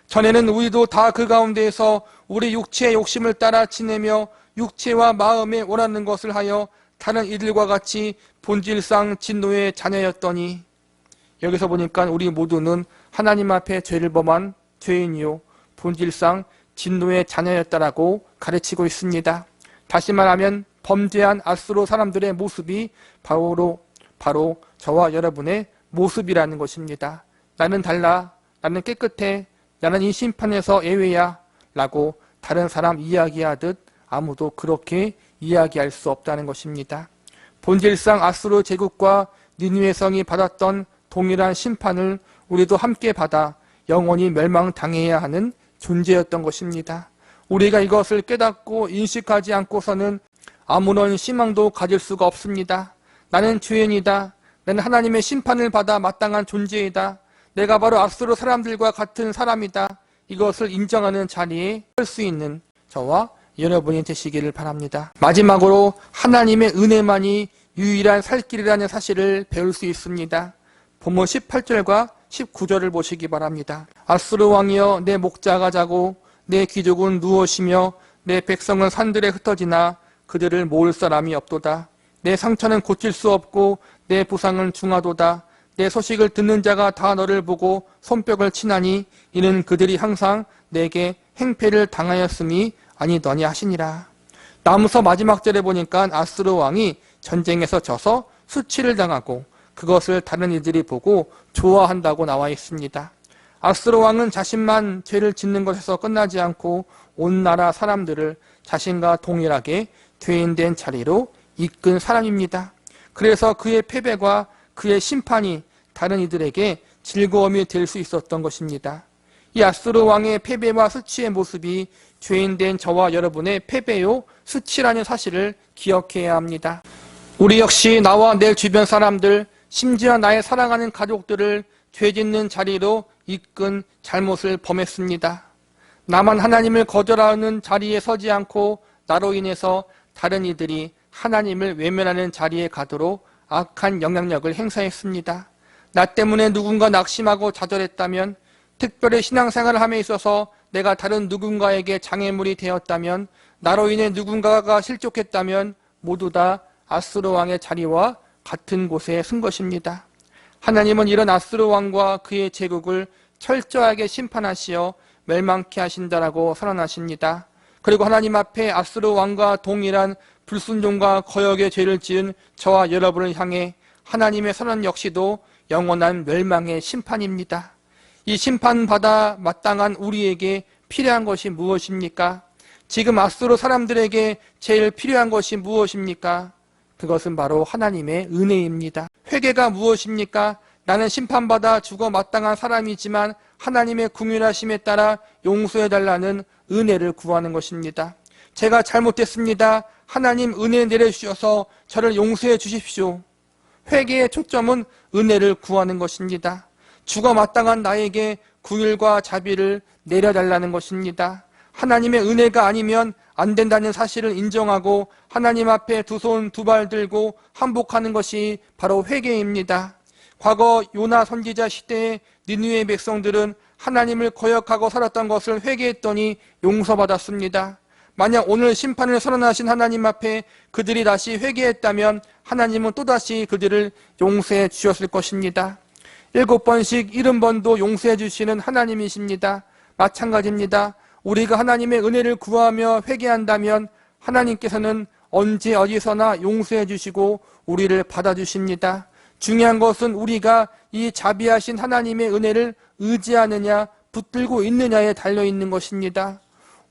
전에는 우리도 다 그 가운데에서 우리 육체의 욕심을 따라 지내며 육체와 마음에 원하는 것을 하여 다른 이들과 같이 본질상 진노의 자녀였더니, 여기서 보니까 우리 모두는 하나님 앞에 죄를 범한 죄인이요 본질상 진노의 자녀였다라고 가르치고 있습니다. 다시 말하면 범죄한 아수르 사람들의 모습이 바로 저와 여러분의 모습이라는 것입니다. 나는 달라, 나는 깨끗해, 나는 이 심판에서 예외야 라고 다른 사람 이야기하듯 아무도 그렇게 이야기할 수 없다는 것입니다. 본질상 아수르 제국과 니느웨 성이 받았던 동일한 심판을 우리도 함께 받아 영원히 멸망당해야 하는 존재였던 것입니다. 우리가 이것을 깨닫고 인식하지 않고서는 아무런 희망도 가질 수가 없습니다. 나는 죄인이다. 나는 하나님의 심판을 받아 마땅한 존재이다. 내가 바로 앞으로 사람들과 같은 사람이다. 이것을 인정하는 자리에 설 수 있는 저와 여러분이 되시기를 바랍니다. 마지막으로 하나님의 은혜만이 유일한 살 길이라는 사실을 배울 수 있습니다. 본문 18절과 19절을 보시기 바랍니다. 아수르 왕이여 내 목자가 자고 내 귀족은 누워쉬며 내 백성은 산들에 흩어지나 그들을 모을 사람이 없도다. 내 상처는 고칠 수 없고 내 부상은 중하도다. 내 소식을 듣는 자가 다 너를 보고 손뼉을 치나니 이는 그들이 항상 내게 행패를 당하였음이 아니더냐 하시니라. 나무서 마지막 절에 보니까 아수르 왕이 전쟁에서 져서 수치를 당하고 그것을 다른 이들이 보고 좋아한다고 나와 있습니다. 아수르 왕은 자신만 죄를 짓는 것에서 끝나지 않고 온 나라 사람들을 자신과 동일하게 죄인된 자리로 이끈 사람입니다. 그래서 그의 패배와 그의 심판이 다른 이들에게 즐거움이 될 수 있었던 것입니다. 이 아수르 왕의 패배와 수치의 모습이 죄인된 저와 여러분의 패배요 수치라는 사실을 기억해야 합니다. 우리 역시 나와 내 주변 사람들, 심지어 나의 사랑하는 가족들을 죄짓는 자리로 이끈 잘못을 범했습니다. 나만 하나님을 거절하는 자리에 서지 않고 나로 인해서 다른 이들이 하나님을 외면하는 자리에 가도록 악한 영향력을 행사했습니다. 나 때문에 누군가 낙심하고 좌절했다면, 특별히 신앙생활을 함에 있어서 내가 다른 누군가에게 장애물이 되었다면, 나로 인해 누군가가 실족했다면 모두 다 아수르 왕의 자리와 같은 곳에 쓴 것입니다. 하나님은 이런 아수르 왕과 그의 제국을 철저하게 심판하시어 멸망케 하신다라고 선언하십니다. 그리고 하나님 앞에 아수르 왕과 동일한 불순종과 거역의 죄를 지은 저와 여러분을 향해 하나님의 선언 역시도 영원한 멸망의 심판입니다. 이 심판받아 마땅한 우리에게 필요한 것이 무엇입니까? 지금 아수르 사람들에게 제일 필요한 것이 무엇입니까? 그것은 바로 하나님의 은혜입니다. 회개가 무엇입니까? 나는 심판받아 죽어 마땅한 사람이지만 하나님의 긍휼하심에 따라 용서해달라는 은혜를 구하는 것입니다. 제가 잘못했습니다. 하나님 은혜 내려주셔서 저를 용서해 주십시오. 회개의 초점은 은혜를 구하는 것입니다. 죽어 마땅한 나에게 긍휼과 자비를 내려달라는 것입니다. 하나님의 은혜가 아니면 안 된다는 사실을 인정하고 하나님 앞에 두 손 두 발 들고 한복하는 것이 바로 회개입니다. 과거 요나 선지자 시대의 니느웨 백성들은 하나님을 거역하고 살았던 것을 회개했더니 용서받았습니다. 만약 오늘 심판을 선언하신 하나님 앞에 그들이 다시 회개했다면 하나님은 또다시 그들을 용서해 주셨을 것입니다. 7번씩 70번도 용서해 주시는 하나님이십니다. 마찬가지입니다. 우리가 하나님의 은혜를 구하며 회개한다면 하나님께서는 언제 어디서나 용서해 주시고 우리를 받아주십니다. 중요한 것은 우리가 이 자비하신 하나님의 은혜를 의지하느냐 붙들고 있느냐에 달려있는 것입니다.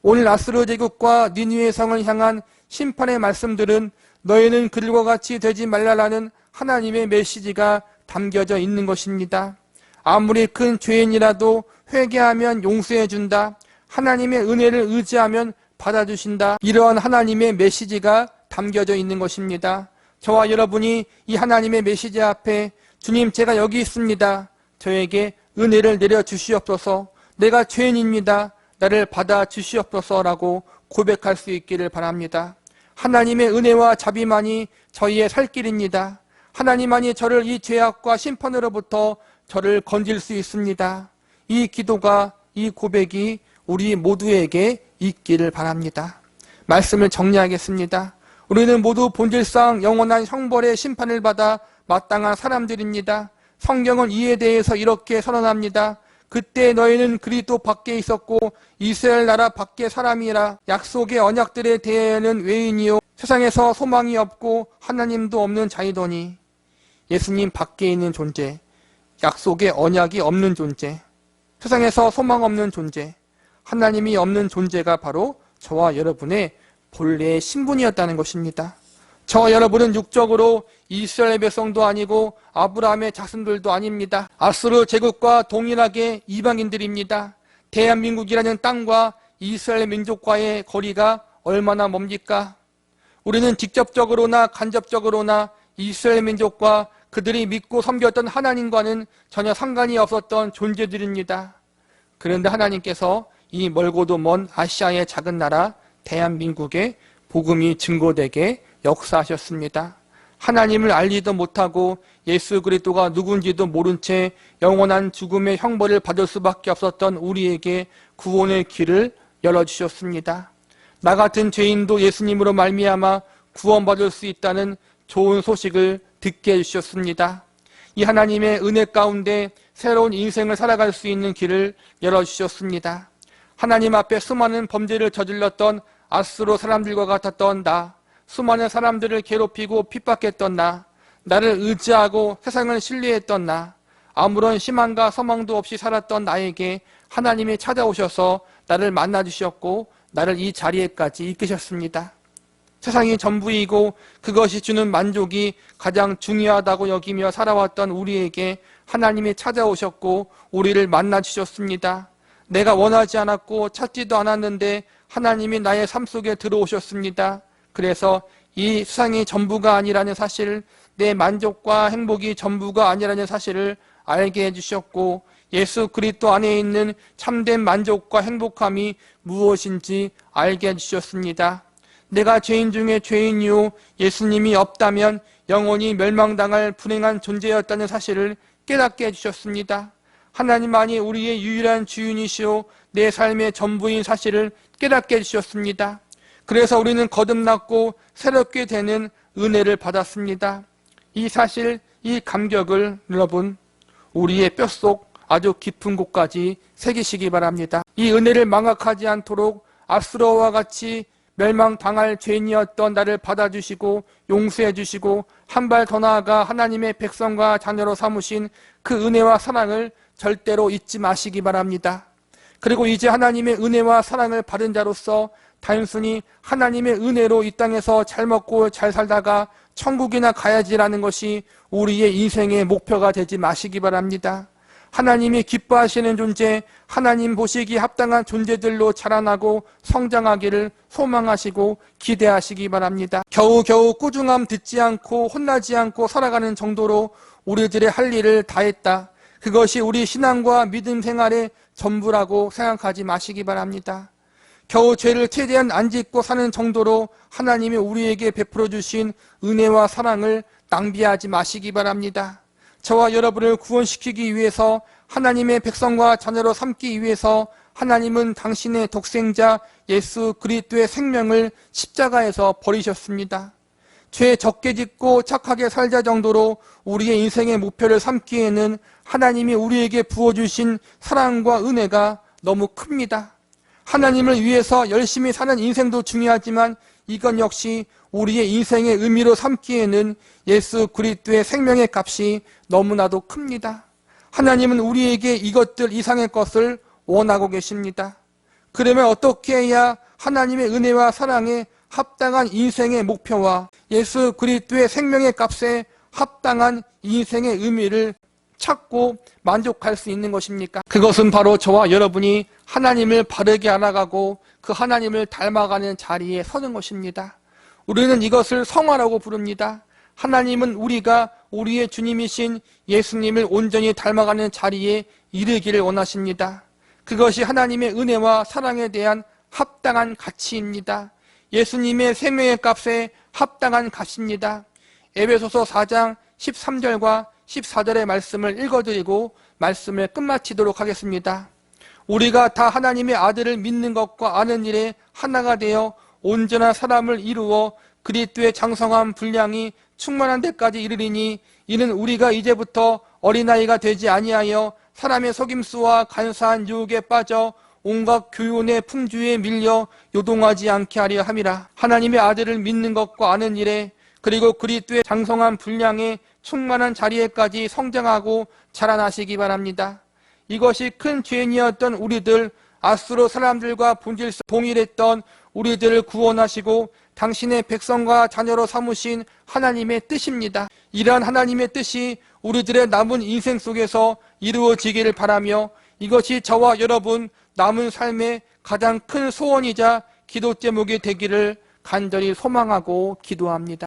오늘 아수르 제국과 니느웨 성을 향한 심판의 말씀들은 너희는 그들과 같이 되지 말라라는 하나님의 메시지가 담겨져 있는 것입니다. 아무리 큰 죄인이라도 회개하면 용서해 준다. 하나님의 은혜를 의지하면 받아주신다. 이러한 하나님의 메시지가 담겨져 있는 것입니다. 저와 여러분이 이 하나님의 메시지 앞에 주님 제가 여기 있습니다. 저에게 은혜를 내려주시옵소서. 내가 죄인입니다. 나를 받아주시옵소서라고 고백할 수 있기를 바랍니다. 하나님의 은혜와 자비만이 저희의 살 길입니다. 하나님만이 저를 이 죄악과 심판으로부터 저를 건질 수 있습니다. 이 기도가, 이 고백이 우리 모두에게 있기를 바랍니다. 말씀을 정리하겠습니다. 우리는 모두 본질상 영원한 형벌의 심판을 받아 마땅한 사람들입니다. 성경은 이에 대해서 이렇게 선언합니다. 그때 너희는 그리스도 밖에 있었고 이스라엘 나라 밖의 사람이라. 약속의 언약들에 대해는 외인이요 세상에서 소망이 없고 하나님도 없는 자이더니. 예수님 밖에 있는 존재, 약속의 언약이 없는 존재, 세상에서 소망 없는 존재, 하나님이 없는 존재가 바로 저와 여러분의 본래의 신분이었다는 것입니다. 저와 여러분은 육적으로 이스라엘 백성도 아니고 아브라함의 자손들도 아닙니다. 아수르 제국과 동일하게 이방인들입니다. 대한민국이라는 땅과 이스라엘 민족과의 거리가 얼마나 멉니까? 우리는 직접적으로나 간접적으로나 이스라엘 민족과 그들이 믿고 섬겼던 하나님과는 전혀 상관이 없었던 존재들입니다. 그런데 하나님께서 이 멀고도 먼 아시아의 작은 나라 대한민국에 복음이 증거되게 역사하셨습니다. 하나님을 알지도 못하고 예수 그리스도가 누군지도 모른 채 영원한 죽음의 형벌을 받을 수밖에 없었던 우리에게 구원의 길을 열어주셨습니다. 나 같은 죄인도 예수님으로 말미암아 구원받을 수 있다는 좋은 소식을 듣게 해주셨습니다. 이 하나님의 은혜 가운데 새로운 인생을 살아갈 수 있는 길을 열어주셨습니다. 하나님 앞에 수많은 범죄를 저질렀던 아수르 사람들과 같았던 나, 수많은 사람들을 괴롭히고 핍박했던 나, 나를 의지하고 세상을 신뢰했던 나, 아무런 희망과 소망도 없이 살았던 나에게 하나님이 찾아오셔서 나를 만나주셨고 나를 이 자리에까지 이끄셨습니다. 세상이 전부이고 그것이 주는 만족이 가장 중요하다고 여기며 살아왔던 우리에게 하나님이 찾아오셨고 우리를 만나주셨습니다. 내가 원하지 않았고 찾지도 않았는데 하나님이 나의 삶 속에 들어오셨습니다. 그래서 이 세상이 전부가 아니라는 사실, 내 만족과 행복이 전부가 아니라는 사실을 알게 해주셨고 예수 그리스도 안에 있는 참된 만족과 행복함이 무엇인지 알게 해주셨습니다. 내가 죄인 중에 죄인이요 예수님이 없다면 영원히 멸망당할 불행한 존재였다는 사실을 깨닫게 해주셨습니다. 하나님만이 우리의 유일한 주인이시오 내 삶의 전부인 사실을 깨닫게 해주셨습니다. 그래서 우리는 거듭났고 새롭게 되는 은혜를 받았습니다. 이 사실, 이 감격을 여러분 우리의 뼛속 아주 깊은 곳까지 새기시기 바랍니다. 이 은혜를 망각하지 않도록 아수르와 같이 멸망당할 죄인이었던 나를 받아주시고 용서해 주시고 한 발 더 나아가 하나님의 백성과 자녀로 삼으신 그 은혜와 사랑을 절대로 잊지 마시기 바랍니다. 그리고 이제 하나님의 은혜와 사랑을 받은 자로서 단순히 하나님의 은혜로 이 땅에서 잘 먹고 잘 살다가 천국이나 가야지라는 것이 우리의 인생의 목표가 되지 마시기 바랍니다. 하나님이 기뻐하시는 존재, 하나님 보시기 합당한 존재들로 자라나고 성장하기를 소망하시고 기대하시기 바랍니다. 겨우겨우 꾸중함 듣지 않고 혼나지 않고 살아가는 정도로 우리들의 할 일을 다했다. 그것이 우리 신앙과 믿음 생활의 전부라고 생각하지 마시기 바랍니다. 겨우 죄를 최대한 안 짓고 사는 정도로 하나님이 우리에게 베풀어 주신 은혜와 사랑을 낭비하지 마시기 바랍니다. 저와 여러분을 구원시키기 위해서 하나님의 백성과 자녀로 삼기 위해서 하나님은 당신의 독생자 예수 그리스도의 생명을 십자가에서 버리셨습니다. 죄 적게 짓고 착하게 살자 정도로 우리의 인생의 목표를 삼기에는 하나님이 우리에게 부어주신 사랑과 은혜가 너무 큽니다. 하나님을 위해서 열심히 사는 인생도 중요하지만 이건 역시 우리의 인생의 의미로 삼기에는 예수 그리스도의 생명의 값이 너무나도 큽니다. 하나님은 우리에게 이것들 이상의 것을 원하고 계십니다. 그러면 어떻게 해야 하나님의 은혜와 사랑에 합당한 인생의 목표와 예수 그리스도의 생명의 값에 합당한 인생의 의미를 찾고 만족할 수 있는 것입니까? 그것은 바로 저와 여러분이 하나님을 바르게 알아가고 그 하나님을 닮아가는 자리에 서는 것입니다. 우리는 이것을 성화라고 부릅니다. 하나님은 우리가 우리의 주님이신 예수님을 온전히 닮아가는 자리에 이르기를 원하십니다. 그것이 하나님의 은혜와 사랑에 대한 합당한 가치입니다. 예수님의 생명의 값에 합당한 값입니다. 에베소서 4장 13절과 14절의 말씀을 읽어드리고 말씀을 끝마치도록 하겠습니다. 우리가 다 하나님의 아들을 믿는 것과 아는 일에 하나가 되어 온전한 사람을 이루어 그리스도의 장성한 분량이 충만한 데까지 이르리니 이는 우리가 이제부터 어린아이가 되지 아니하여 사람의 속임수와 간사한 유혹에 빠져 온갖 교훈의 풍주에 밀려 요동하지 않게 하려 함이라. 하나님의 아들을 믿는 것과 아는 일에 그리고 그리스도의 장성한 분량에 충만한 자리에까지 성장하고 자라나시기 바랍니다. 이것이 큰 죄인이었던 우리들, 아수르 사람들과 본질상 동일했던 우리들을 구원하시고 당신의 백성과 자녀로 삼으신 하나님의 뜻입니다. 이러한 하나님의 뜻이 우리들의 남은 인생 속에서 이루어지기를 바라며 이것이 저와 여러분 남은 삶의 가장 큰 소원이자 기도 제목이 되기를 간절히 소망하고 기도합니다.